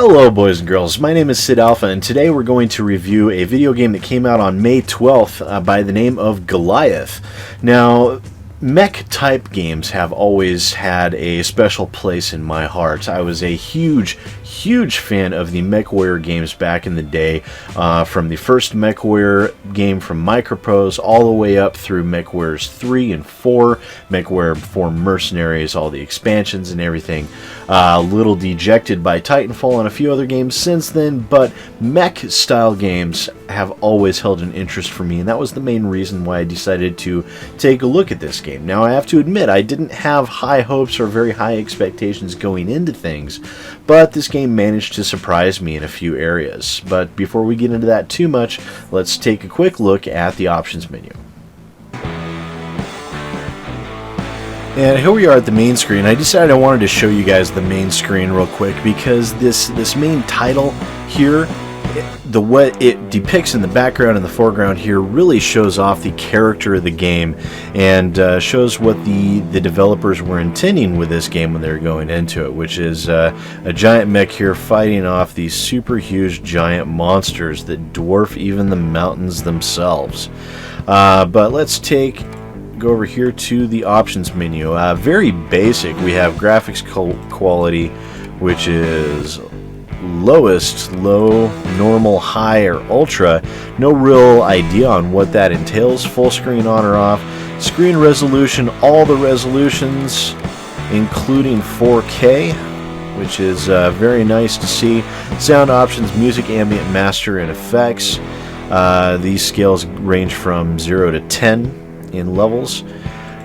Hello boys and girls, my name is SidAlpha, and today we're going to review a video game that came out on May 12th by the name of Goliath. Now, mech type games have always had a special place in my heart. I was a huge fan of the MechWarrior games back in the day, from the first MechWarrior game from Microprose all the way up through MechWarriors 3 and 4, MechWarrior 4 Mercenaries, all the expansions and everything. A little dejected by Titanfall and a few other games since then, but mech style games have always held an interest for me, and that was the main reason why I decided to take a look at this game. Now, I have to admit, I didn't have high hopes or very high expectations going into things, but this game managed to surprise me in a few areas. But before we get into that too much, let's take a quick look at the options menu. And here we are at the main screen. I decided I wanted to show you guys the main screen real quick because this main title here, what it depicts in the background and the foreground here really shows off the character of the game and shows what the developers were intending with this game when they were going into it, which is a giant mech here fighting off these super huge giant monsters that dwarf even the mountains themselves. But let's go over here to the options menu. Very basic. We have graphics quality, which is lowest, low, normal, high, or ultra. No real idea on what that entails. Full screen on or off. Screen resolution, all the resolutions, including 4K, which is very nice to see. Sound options, music, ambient, master, and effects. These scales range from 0 to 10 in levels,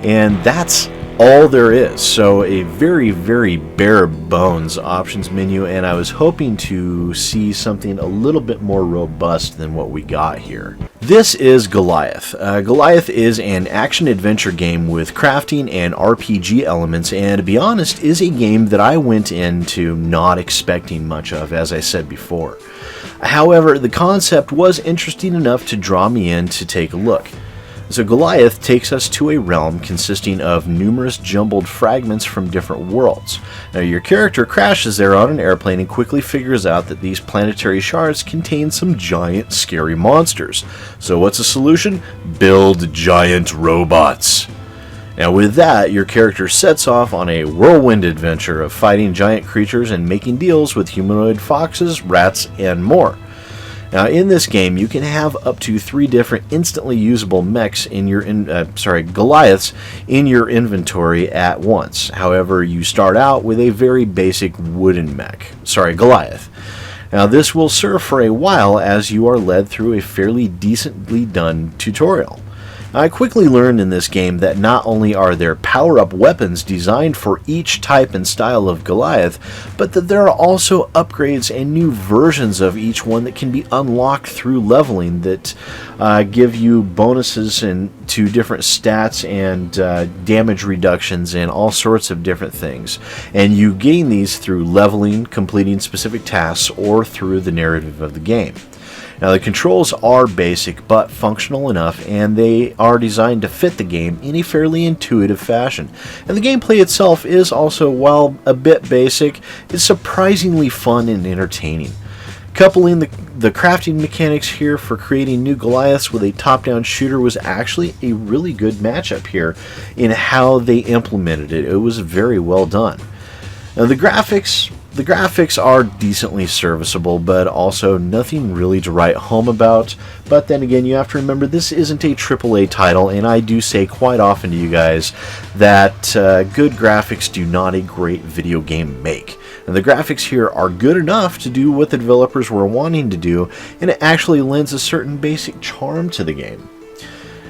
and that's all there is. So a very bare bones options menu, and I was hoping to see something a little bit more robust than what we got here. This is Goliath. Goliath is an action-adventure game with crafting and RPG elements, and to be honest, is a game that I went into not expecting much of, as I said before. However, the concept was interesting enough to draw me in to take a look. So Goliath takes us to a realm consisting of numerous jumbled fragments from different worlds. Now, your character crashes there on an airplane and quickly figures out that these planetary shards contain some giant scary monsters. So what's the solution? Build giant robots. Now with that, your character sets off on a whirlwind adventure of fighting giant creatures and making deals with humanoid foxes, rats, and more. Now, in this game, you can have up to 3 different instantly usable mechs in your Goliaths in your inventory at once. However, you start out with a very basic wooden Goliath. Now, this will serve for a while as you are led through a fairly decently done tutorial. I quickly learned in this game that not only are there power-up weapons designed for each type and style of Goliath, but that there are also upgrades and new versions of each one that can be unlocked through leveling that give you bonuses to different stats and damage reductions and all sorts of different things. And you gain these through leveling, completing specific tasks, or through the narrative of the game. Now, the controls are basic but functional enough, and they are designed to fit the game in a fairly intuitive fashion. And the gameplay itself is also, while a bit basic, is surprisingly fun and entertaining. Coupling the crafting mechanics here for creating new Goliaths with a top-down shooter was actually a really good matchup here in how they implemented it. It was very well done. Now, the graphics are decently serviceable, but also nothing really to write home about. But then again, you have to remember this isn't a AAA title, and I do say quite often to you guys that good graphics do not a great video game make. And the graphics here are good enough to do what the developers were wanting to do, and it actually lends a certain basic charm to the game.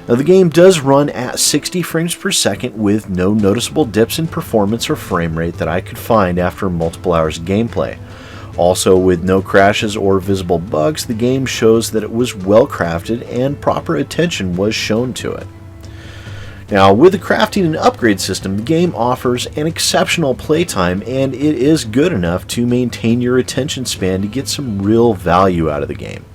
Now, the game does run at 60 frames per second with no noticeable dips in performance or frame rate that I could find after multiple hours of gameplay. Also, with no crashes or visible bugs, the game shows that it was well crafted and proper attention was shown to it. Now, with the crafting and upgrade system, the game offers an exceptional playtime, and it is good enough to maintain your attention span to get some real value out of the game.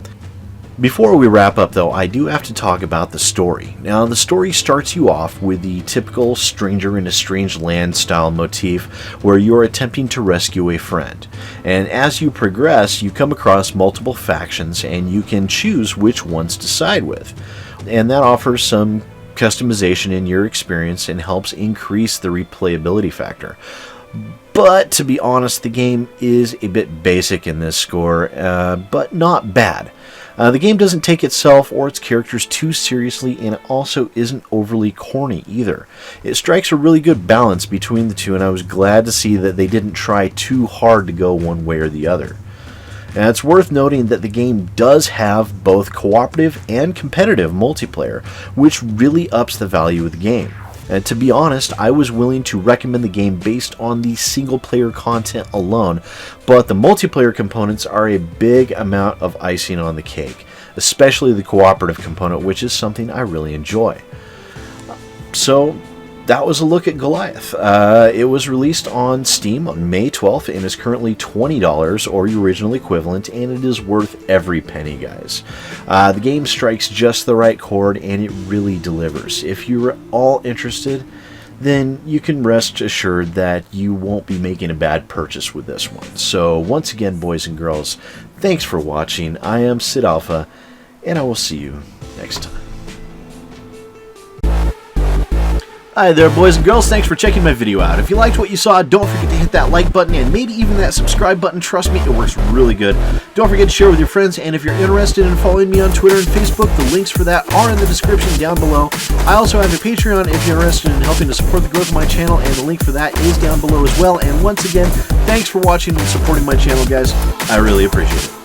Before we wrap up though, I do have to talk about the story. Now the story starts you off with the typical stranger in a strange land style motif where you're attempting to rescue a friend. And as you progress, you come across multiple factions and you can choose which ones to side with. And that offers some customization in your experience and helps increase the replayability factor. But to be honest, the game is a bit basic in this score, but not bad. The game doesn't take itself or its characters too seriously, and it also isn't overly corny either. It strikes a really good balance between the two, and I was glad to see that they didn't try too hard to go one way or the other. And it's worth noting that the game does have both cooperative and competitive multiplayer, which really ups the value of the game. And to be honest, I was willing to recommend the game based on the single-player content alone, but the multiplayer components are a big amount of icing on the cake, especially the cooperative component, which is something I really enjoy. So that was a look at Goliath. It was released on Steam on May 12th and is currently $20 or your original equivalent, and it is worth every penny, guys. The game strikes just the right chord and it really delivers. If you're all interested, then you can rest assured that you won't be making a bad purchase with this one. So once again, boys and girls, thanks for watching. I am SidAlpha, and I will see you next time. Hi there, boys and girls, thanks for checking my video out. If you liked what you saw, don't forget to hit that like button and maybe even that subscribe button. Trust me, it works really good. Don't forget to share with your friends, and if you're interested in following me on Twitter and Facebook, the links for that are in the description down below. I also have a Patreon if you're interested in helping to support the growth of my channel, and the link for that is down below as well. And once again, thanks for watching and supporting my channel, guys. I really appreciate it.